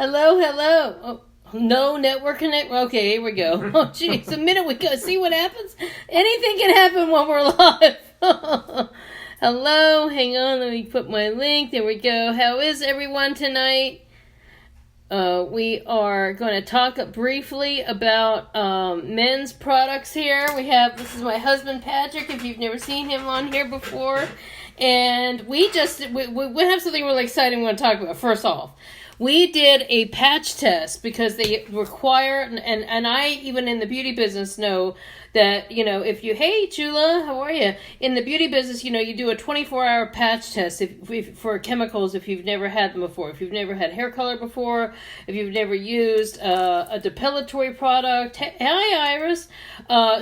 Hello, hello. Oh, no network connect. Okay, here we go. Oh, jeez. The minute we go, see what happens? Anything can happen when we're live. Hello, hang on. Let me put my link. There we go. How is everyone tonight? We are going to talk briefly about men's products here. This is my husband, Patrick, if you've never seen him on here before. And we have something really exciting we want to talk about. First off, we did a patch test because they require, and I, even in the beauty business, know that, if you, hey, Chula, how are you? In the beauty business, you do a 24-hour patch test for chemicals if you've never had them before. If you've never had hair color before, if you've never used a depilatory product. Hi, Iris.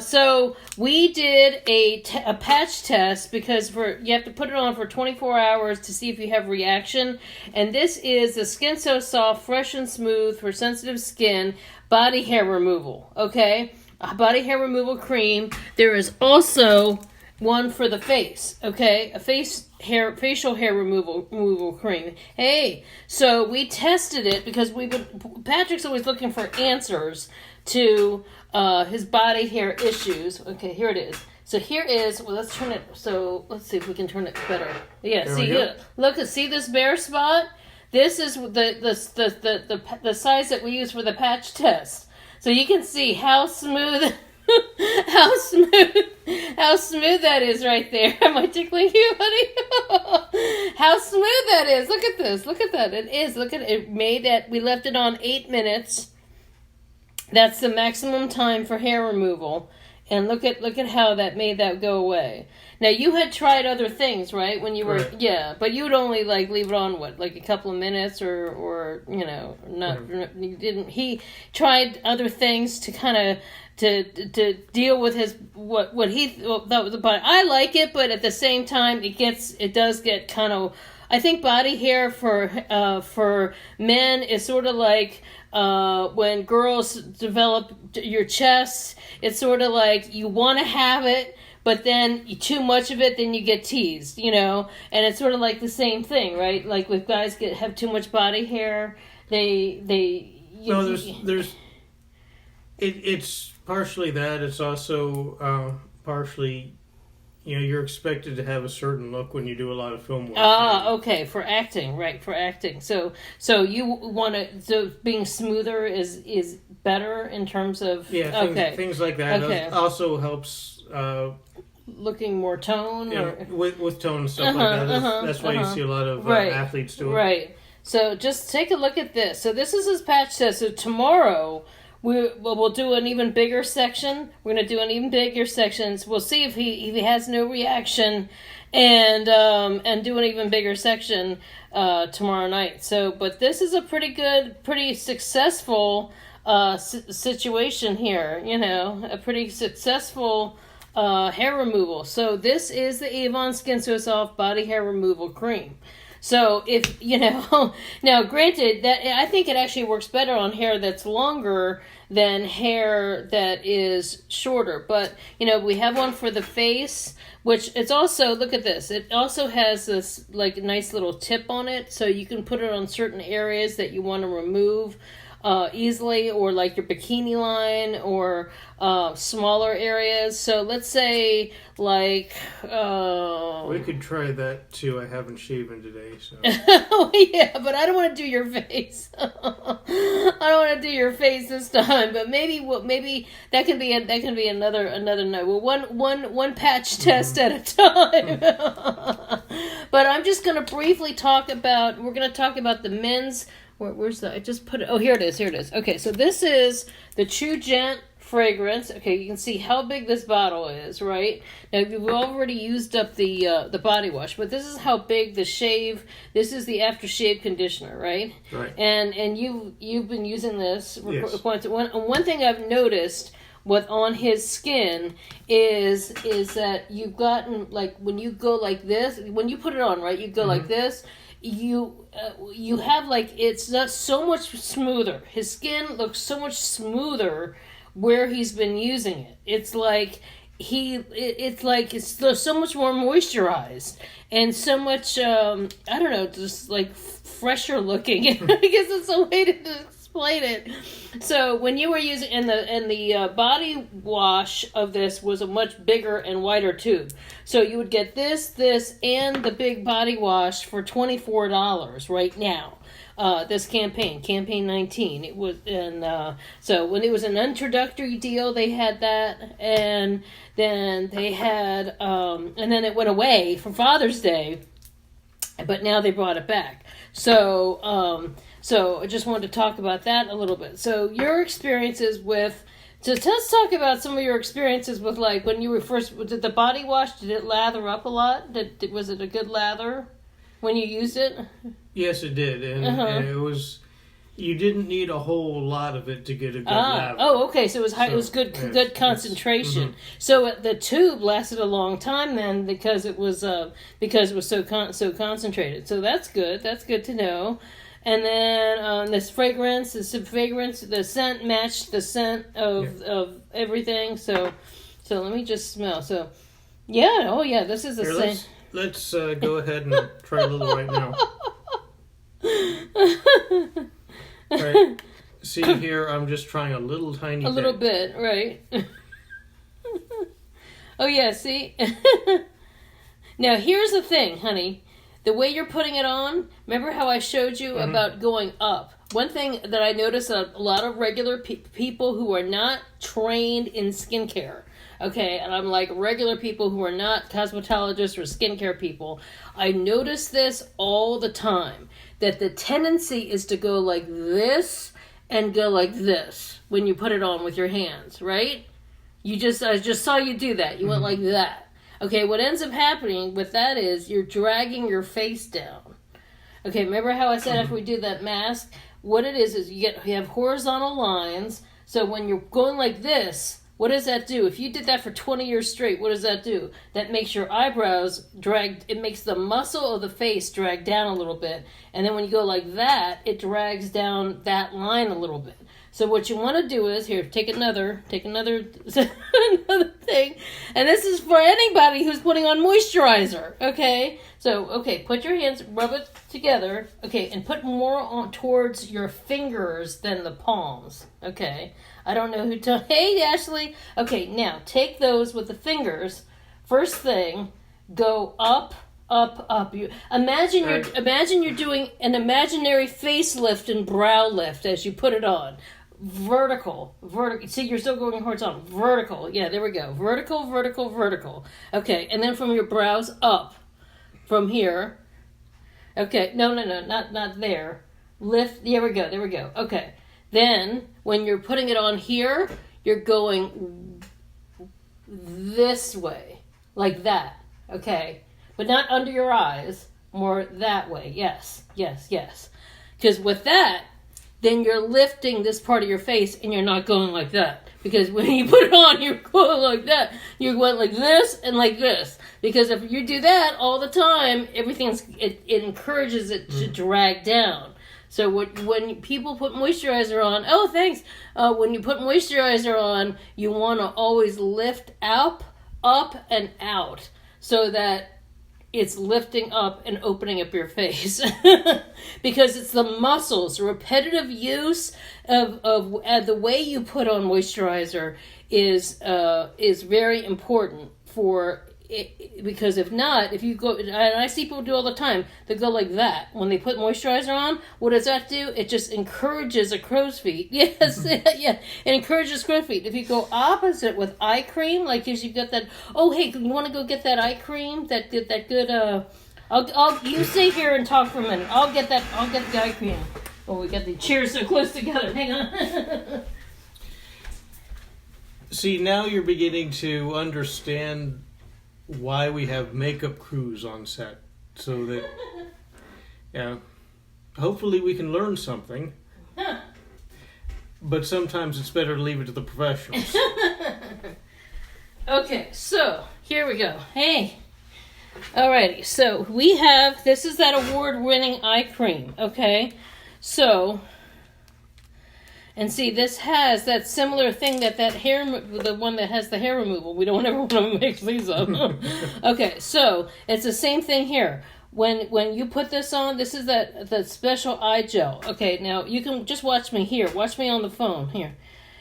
So we did a patch test because you have to put it on for 24 hours to see if you have reaction. And this is the Skin So Soft, Fresh and Smooth for Sensitive Skin Body Hair Removal. Okay? A body hair removal cream. There is also one for the face, okay? A facial hair removal cream. Hey, so we tested it because Patrick's always looking for answers to his body hair issues. Okay, here it is. So here is, let's turn it, so let's see if we can turn it better. Yeah, see this bare spot? This is the size that we use for the patch test. So you can see how smooth that is right there. Am I tickling you, honey? How smooth that is. Look at this. Look at that. It is. Look at it. We left it on 8 minutes. That's the maximum time for hair removal. And look at how that made that go away. Now you had tried other things, right? When you were but you would only leave it on a couple of minutes or not. You didn't. He tried other things to kind of to deal with his what he thought was the body. I like it, but at the same time it does get kind of. I think body hair for men is sort of like when girls develop your chest. It's sort of like you want to have it, but then too much of it, then you get teased, and it's sort of like the same thing, right? Like with guys have too much body hair, it's partially that. It's also partially. You're expected to have a certain look when you do a lot of film work. Okay, for acting, right? For acting. So you want to. So being smoother is better in terms of things like that. Okay. It also helps. Looking more tone, with tone and stuff like that. That's why you see a lot of athletes do it. Right. So just take a look at this. So this is his patch test. So tomorrow. We'll do an even bigger section. We're going to do an even bigger section. We'll see if he has no reaction, and do an even bigger section tomorrow night. So, but this is a pretty successful situation here. A pretty successful hair removal. So this is the Avon Skin So Soft Body Hair Removal Cream. So if, now granted that I think it actually works better on hair that's longer than hair that is shorter. But, we have one for the face, which it's also, look at this. It also has this nice little tip on it. So you can put it on certain areas that you want to remove easily, or your bikini line, or smaller areas. So let's say we could try that too. I haven't shaven today, so. Oh yeah, but I don't want to do your face. I don't want to do your face this time. But maybe that can be another night. Well, one patch test at a time. But I'm just going to briefly talk about. We're going to talk about the men's. Where's that? I just put it. Oh, here it is. Okay, so this is the True Gent fragrance. Okay, you can see how big this bottle is, right? Now, we've already used up the body wash, but this is how big the shave. This is the aftershave conditioner, right? Right. And you've been using this. Yes. One thing I've noticed on his skin is that you've gotten when you go like this, when you put it on, right? You go like this. You have it's not so much smoother. His skin looks so much smoother where he's been using it. It's it's like it's so much more moisturized and so much I don't know, just like fresher looking. I guess it's a way to explain it. So when you were using and the body wash of this was a much bigger and wider tube. So you would get this, and the big body wash for $24 right now. This campaign 19. It was, and so when it was an introductory deal, they had that, and then they had, and then it went away for Father's Day, but now they brought it back. So, so I just wanted to talk about that a little bit. So your experiences with, so let's talk about some of your experiences with, like, when you were first, did the body wash, did it lather up a lot? Was it a good lather when you used it? Yes, it did, and it was. You didn't need a whole lot of it to get a good lather. Oh, okay. So it was high, it was good concentration. Mm-hmm. So the tube lasted a long time then because it was so concentrated. So that's good. That's good to know. And then the scent matched the scent of everything. So let me just smell. So yeah, oh yeah, this is the same. Let's go ahead and try a little right now. Right. See here, I'm just trying a little tiny bit. A little bit, right. Oh yeah, see? Now here's the thing, honey. The way you're putting it on, remember how I showed you about going up? One thing that I noticed that a lot of regular people who are not trained in skincare, okay, and I'm like regular people who are not cosmetologists or skincare people, I notice this all the time, that the tendency is to go like this and go like this when you put it on with your hands, right? I just saw you do that. You went like that. Okay, what ends up happening with that is you're dragging your face down. Okay, remember how I said after we do that mask, what it is you have horizontal lines. So when you're going like this, what does that do? If you did that for 20 years straight, what does that do? That makes your eyebrows drag. It makes the muscle of the face drag down a little bit. And then when you go like that, it drags down that line a little bit. So what you want to do is, here, take another another thing. And this is for anybody who's putting on moisturizer, okay? So, okay, put your hands, rub it together, okay, and put more on towards your fingers than the palms, okay? I don't know who to, hey, Ashley. Okay, now, take those with the fingers. First thing, go up, up, up. Imagine you're doing an imaginary facelift and brow lift as you put it on. Vertical. See, you're still going horizontal. Vertical. Yeah, there we go. Vertical, vertical, vertical. Okay, and then from your brows up. From here. Okay, no, not there. Lift. There we go. Okay. Then, when you're putting it on here, you're going this way. Like that. Okay? But not under your eyes. More that way. Yes. Because with that, then you're lifting this part of your face and you're not going like that. Because when you put it on, you're going like that. You're going like this and like this. Because if you do that all the time, it encourages it to drag down. So when people put moisturizer on, oh, thanks. When you put moisturizer on, you want to always lift up, and out. So that it's lifting up and opening up your face. Because it's the muscles. Repetitive use of the way you put on moisturizer is very important for it, because if not, if you go, and I see people do all the time, they go like that. When they put moisturizer on, what does that do? It just encourages a crow's feet. Yes, yeah, it encourages crow's feet. If you go opposite with eye cream, like if you get that, oh hey, you want to go get that eye cream, that good, I'll you stay here and talk for a minute. I'll get the eye cream. Oh, we got the chairs so close together. Hang on. See, now you're beginning to understand why we have makeup crews on set, so that, yeah, hopefully we can learn something. But sometimes it's better to leave it to the professionals. Okay, so here we go. Hey. Alrighty, so we have, this is that award-winning eye cream, okay? So, And see, this has that similar thing that the one that has the hair removal. We don't ever want to mix these up. Okay, so it's the same thing here. When you put this on, this is that special eye gel. Okay, now you can just watch me here. Watch me on the phone here.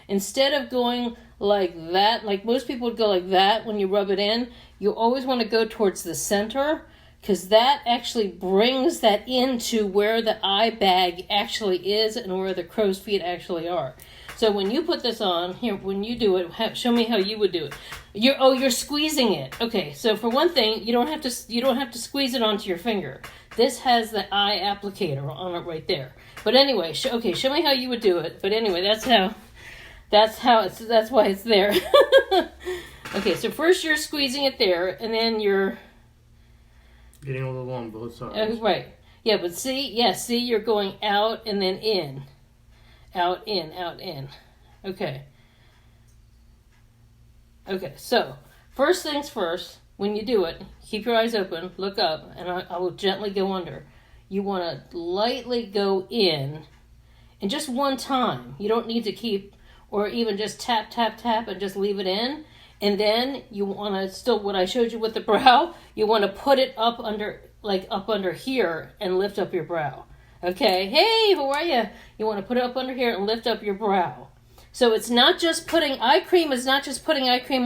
Instead of going like that, like most people would go like that when you rub it in, you always want to go towards the center, because that actually brings that into where the eye bag actually is and where the crow's feet actually are. So when you put this on, here, when you do it, show me how you would do it. You're squeezing it. Okay, so for one thing, you don't have to squeeze it onto your finger. This has the eye applicator on it right there. But anyway, show me how you would do it. But anyway, that's why it's there. Okay, so first you're squeezing it there, and then you're getting all along both sides. Right. Yeah, but see, you're going out and then in. Out, in, out, in. Okay. Okay, so first things first, when you do it, keep your eyes open, look up, and I will gently go under. You want to lightly go in, and just one time. You don't need to keep, or even just tap, tap, tap, and just leave it in. And then you want to still, what I showed you with the brow, you want to put it up under here and lift up your brow. Okay, hey, how are you? You want to put it up under here and lift up your brow. So it's not just putting eye cream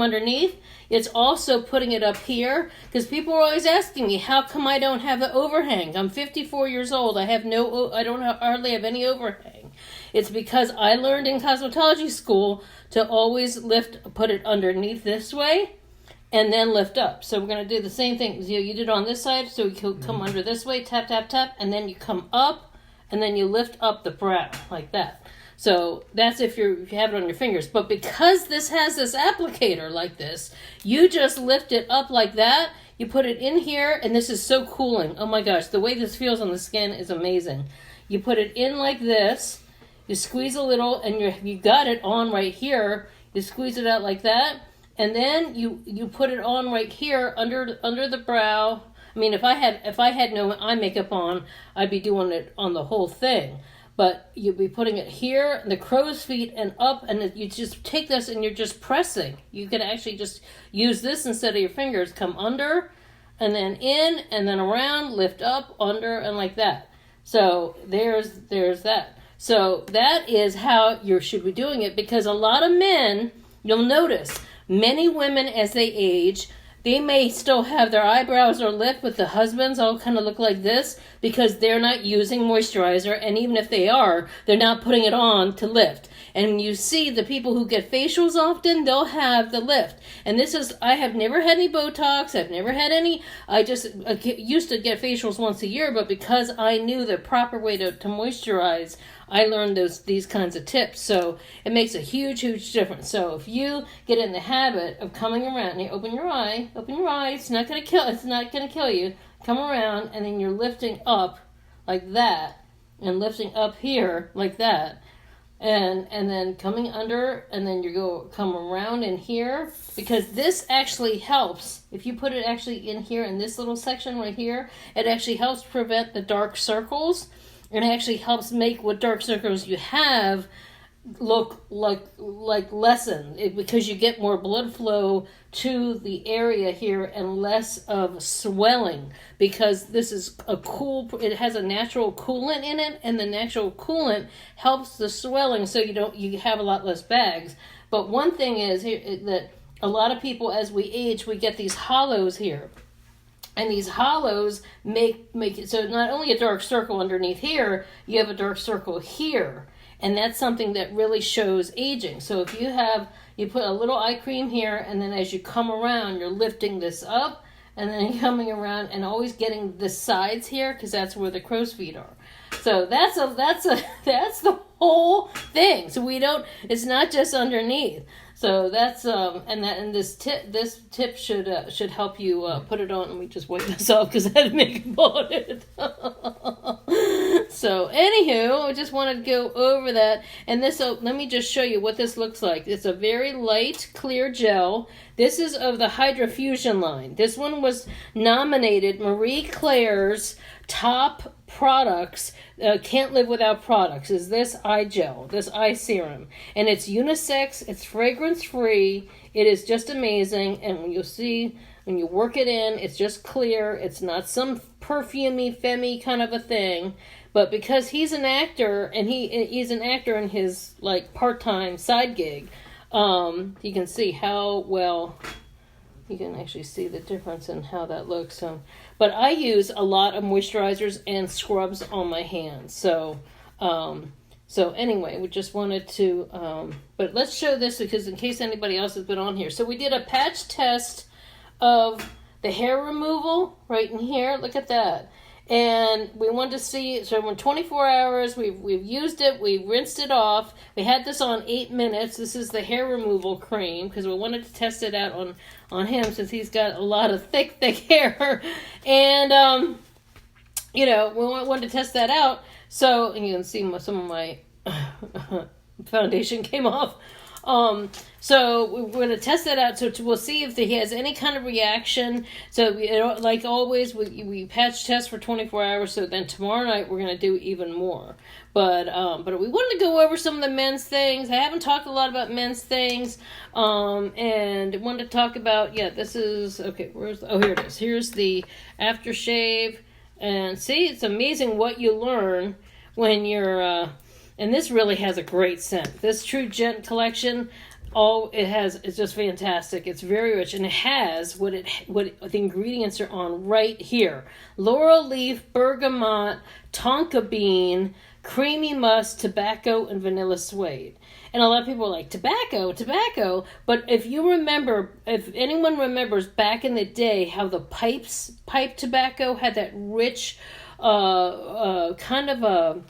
underneath, it's also putting it up here, because people are always asking me, how come I don't have an overhang? I'm 54 years old, I don't hardly have any overhang. It's because I learned in cosmetology school to always put it underneath this way, and then lift up. So we're going to do the same thing. You did on this side, so you come under this way, tap, tap, tap, and then you come up, and then you lift up the brow, like that. So that's if you have it on your fingers. But because this has this applicator like this, you just lift it up like that, you put it in here, and this is so cooling. Oh my gosh, the way this feels on the skin is amazing. You put it in like this, you squeeze a little, and you got it on right here, you squeeze it out like that, and then you put it on right here under the brow. I mean, if I had no eye makeup on, I'd be doing it on the whole thing. But you'd be putting it here, the crow's feet, and up, and you just take this and you're just pressing. You can actually just use this instead of your fingers. Come under, and then in, and then around, lift up, under, and like that. So there's that. So that is how you should be doing it, because a lot of men, you'll notice, many women as they age, they may still have their eyebrows or lip, but the husbands all kind of look like this because they're not using moisturizer, and even if they are, they're not putting it on to lift. And you see the people who get facials often, they'll have the lift. And I have never had any Botox, I've never had any, I just used to get facials once a year, but because I knew the proper way to moisturize, I learned these kinds of tips. So it makes a huge, huge difference. So if you get in the habit of coming around, and you open your eye, it's not gonna kill you. Come around, and then you're lifting up like that, and lifting up here like that, and then coming under, and then come around in here, because this actually helps. If you put it actually in here in this little section right here, it actually helps prevent the dark circles. And it actually helps make what dark circles you have look like lessen, because you get more blood flow to the area here and less of swelling, because this is it has a natural coolant in it, and the natural coolant helps the swelling, so you have a lot less bags. But one thing is that a lot of people, as we age, we get these hollows here. And these hollows make it so not only a dark circle underneath here, you have a dark circle here. And that's something that really shows aging. So if you put a little eye cream here, and then as you come around, you're lifting this up, and then coming around and always getting the sides here, because that's where the crow's feet are. So that's the whole thing. So it's not just underneath. So that's this tip should help you put it on. Let me just wipe this off because I had makeup on it. So, anywho, I just wanted to go over that. And this, let me just show you what this looks like. It's a very light, clear gel. This is of the Hydrofusion line. This one was nominated Marie Claire's top products. Can't live without products. Is this eye gel, this eye serum. And it's unisex, it's fragrance free. It is just amazing. And you'll see when you work it in, it's just clear. It's not some perfumey, femmy kind of a thing. But because he's an actor, and he's an actor in his like part-time side gig, you can see how well, you can actually see the difference in how that looks. But I use a lot of moisturizers and scrubs on my hands. So anyway, we just wanted to, but let's show this because in case anybody else has been on here. So we did a patch test of the hair removal right in here. Look at that. And we wanted to see, so in 24 hours, we've used it, we rinsed it off. We had this on 8 minutes. This is the hair removal cream because we wanted to test it out on him since he's got a lot of thick hair. And, we wanted to test that out. So, and you can see some of my foundation came off. So we're going to test that out. So we'll see if he has any kind of reaction. So like always, we patch test for 24 hours. So then tomorrow night we're going to do even more. But we wanted to go over some of the men's things. I haven't talked a lot about men's things. And wanted to talk about, this is, okay, here it is. Here's the aftershave. And see, it's amazing what you learn when you're, and this really has a great scent. This True Gent collection, it's just fantastic. It's very rich, and it has what the ingredients are on right here: laurel leaf, bergamot, tonka bean, creamy musk, tobacco, and vanilla suede. And a lot of people are like, tobacco. But if anyone remembers back in the day how the pipe tobacco had that rich, kind of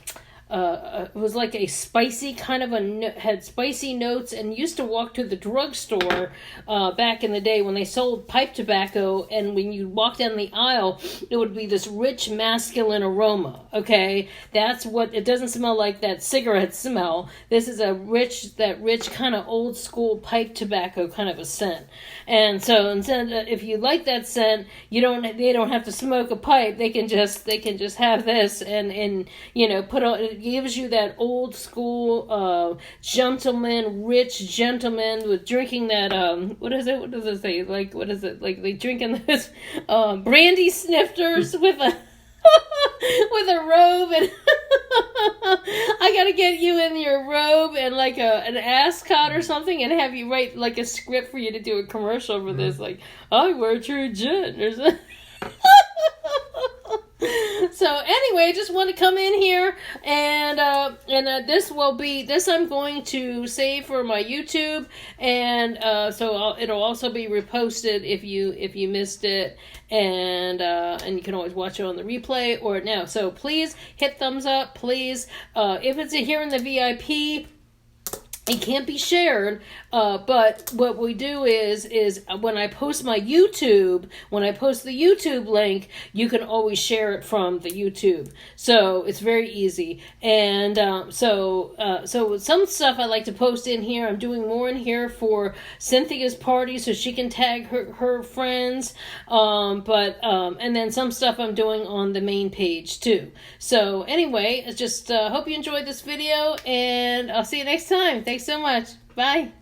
it was like a spicy kind of had spicy notes, and used to walk to the drugstore back in the day when they sold pipe tobacco, and when you walk down the aisle, it would be this rich masculine aroma. Okay, that's what it doesn't smell like, that cigarette smell. This is that rich kind of old school pipe tobacco kind of a scent. And so instead, if you like that scent, they don't have to smoke a pipe. They can just have this and put on. It gives you that old school rich gentleman with drinking that what does it say? Like, what is it? Like they drinking this brandy snifters with a with a robe, and I gotta get you in your robe and like an ascot or something, and have you write like a script for you to do a commercial for this, like I wear True Gent or something. So anyway, just want to come in here and this I'm going to save for my YouTube, and so it'll also be reposted if you missed it, and you can always watch it on the replay or now. So please hit thumbs up, please. If it's here in the VIP, it can't be shared, but what we do is when I post the YouTube link, you can always share it from the YouTube. So it's very easy. And so some stuff I like to post in here. I'm doing more in here for Cynthia's party so she can tag her friends. And then some stuff I'm doing on the main page too. So anyway, just hope you enjoyed this video, and I'll see you next time. Thanks so much. Bye.